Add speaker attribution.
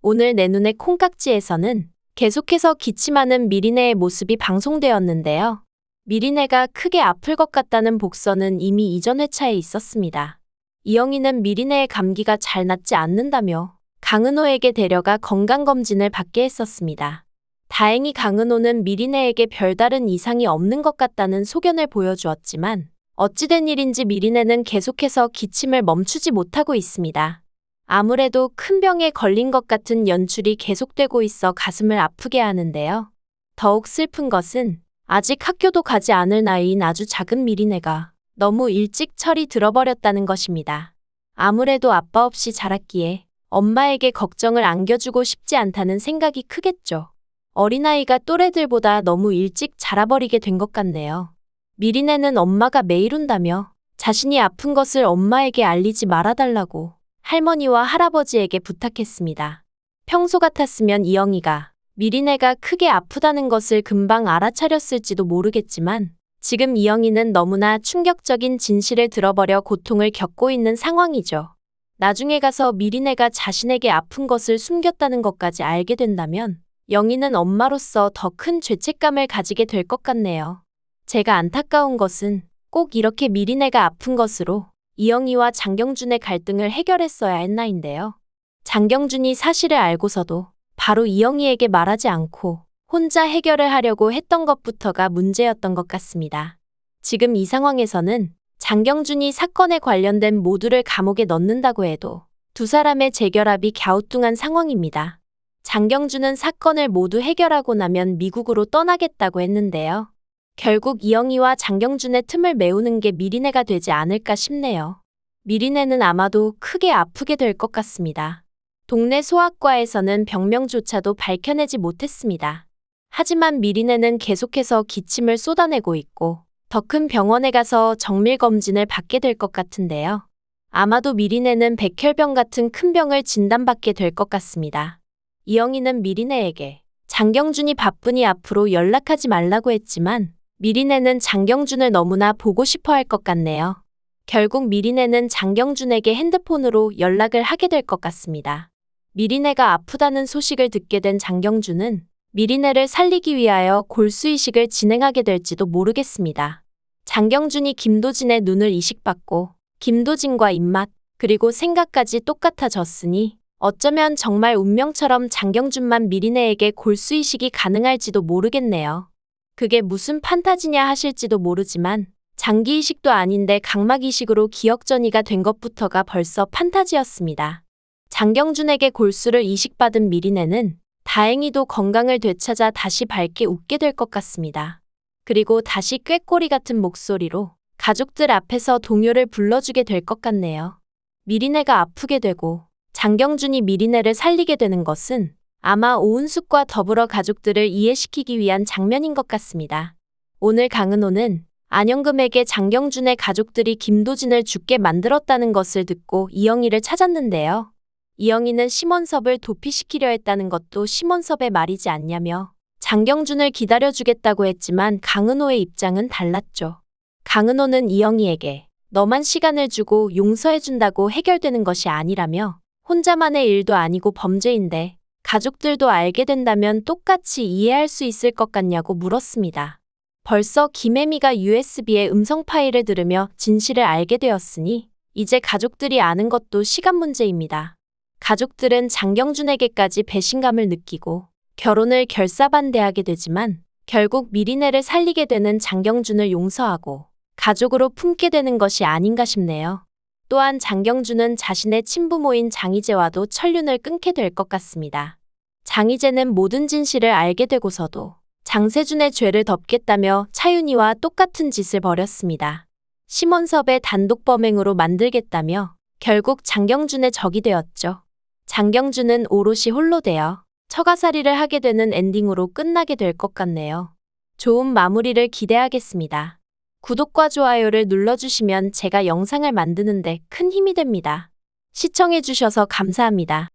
Speaker 1: 오늘 내 눈의 콩깍지에서는 계속해서 기침하는 미리네의 모습이 방송되었는데요. 미리네가 크게 아플 것 같다는 복선은 이미 이전 회차에 있었습니다. 이영희는 미리네의 감기가 잘 낫지 않는다며 강은호에게 데려가 건강검진을 받게 했었습니다. 다행히 강은호는 미리네에게 별다른 이상이 없는 것 같다는 소견을 보여주었지만 어찌된 일인지 미리네는 계속해서 기침을 멈추지 못하고 있습니다. 아무래도 큰 병에 걸린 것 같은 연출이 계속되고 있어 가슴을 아프게 하는데요. 더욱 슬픈 것은 아직 학교도 가지 않을 나이인 아주 작은 미리네가 너무 일찍 철이 들어버렸다는 것입니다. 아무래도 아빠 없이 자랐기에 엄마에게 걱정을 안겨주고 싶지 않다는 생각이 크겠죠. 어린아이가 또래들보다 너무 일찍 자라버리게 된 것 같네요. 미리네는 엄마가 매일 운다며 자신이 아픈 것을 엄마에게 알리지 말아달라고 할머니와 할아버지에게 부탁했습니다. 평소 같았으면 이영희가 미리네가 크게 아프다는 것을 금방 알아차렸을지도 모르겠지만 지금 이영희는 너무나 충격적인 진실을 들어버려 고통을 겪고 있는 상황이죠. 나중에 가서 미리네가 자신에게 아픈 것을 숨겼다는 것까지 알게 된다면 영희는 엄마로서 더 큰 죄책감을 가지게 될 것 같네요. 제가 안타까운 것은 꼭 이렇게 미리네가 아픈 것으로 이영희와 장경준의 갈등을 해결했어야 했나인데요. 장경준이 사실을 알고서도 바로 이영희에게 말하지 않고 혼자 해결을 하려고 했던 것부터가 문제였던 것 같습니다. 지금 이 상황에서는 장경준이 사건에 관련된 모두를 감옥에 넣는다고 해도 두 사람의 재결합이 갸우뚱한 상황입니다. 장경준은 사건을 모두 해결하고 나면 미국으로 떠나겠다고 했는데요. 결국 이영희와 장경준의 틈을 메우는 게 미리네가 되지 않을까 싶네요. 미리네는 아마도 크게 아프게 될 것 같습니다. 동네 소아과에서는 병명조차도 밝혀내지 못했습니다. 하지만 미리네는 계속해서 기침을 쏟아내고 있고 더 큰 병원에 가서 정밀검진을 받게 될 것 같은데요. 아마도 미리네는 백혈병 같은 큰 병을 진단받게 될 것 같습니다. 이영희는 미리네에게 장경준이 바쁘니 앞으로 연락하지 말라고 했지만 미리네는 장경준을 너무나 보고 싶어 할 것 같네요. 결국 미리네는 장경준에게 핸드폰으로 연락을 하게 될 것 같습니다. 미리네가 아프다는 소식을 듣게 된 장경준은 미리네를 살리기 위하여 골수이식을 진행하게 될지도 모르겠습니다. 장경준이 김도진의 눈을 이식받고 김도진과 입맛 그리고 생각까지 똑같아졌으니 어쩌면 정말 운명처럼 장경준만 미리네에게 골수이식이 가능할지도 모르겠네요. 그게 무슨 판타지냐 하실지도 모르지만 장기이식도 아닌데 각막이식으로 기억전이가 된 것부터가 벌써 판타지였습니다. 장경준에게 골수를 이식받은 미리네는 다행히도 건강을 되찾아 다시 밝게 웃게 될 것 같습니다. 그리고 다시 꾀꼬리 같은 목소리로 가족들 앞에서 동요를 불러주게 될 것 같네요. 미리네가 아프게 되고 장경준이 미리네를 살리게 되는 것은 아마 오은숙과 더불어 가족들을 이해시키기 위한 장면인 것 같습니다. 오늘 강은호는 안영금에게 장경준의 가족들이 김도진을 죽게 만들었다는 것을 듣고 이영희를 찾았는데요. 이영희는 심원섭을 도피시키려 했다는 것도 심원섭의 말이지 않냐며 장경준을 기다려주겠다고 했지만 강은호의 입장은 달랐죠. 강은호는 이영희에게 너만 시간을 주고 용서해준다고 해결되는 것이 아니라며 혼자만의 일도 아니고 범죄인데 가족들도 알게 된다면 똑같이 이해할 수 있을 것 같냐고 물었습니다. 벌써 김혜미가 USB의 음성 파일을 들으며 진실을 알게 되었으니 이제 가족들이 아는 것도 시간 문제입니다. 가족들은 장경준에게까지 배신감을 느끼고 결혼을 결사반대하게 되지만 결국 미리네를 살리게 되는 장경준을 용서하고 가족으로 품게 되는 것이 아닌가 싶네요. 또한 장경준은 자신의 친부모인 장희재와도 천륜을 끊게 될 것 같습니다. 장희재는 모든 진실을 알게 되고서도 장세준의 죄를 덮겠다며 차윤희와 똑같은 짓을 벌였습니다. 심원섭의 단독 범행으로 만들겠다며 결국 장경준의 적이 되었죠. 장경준은 오롯이 홀로 되어 처가살이를 하게 되는 엔딩으로 끝나게 될 것 같네요. 좋은 마무리를 기대하겠습니다. 구독과 좋아요를 눌러주시면 제가 영상을 만드는데 큰 힘이 됩니다. 시청해주셔서 감사합니다.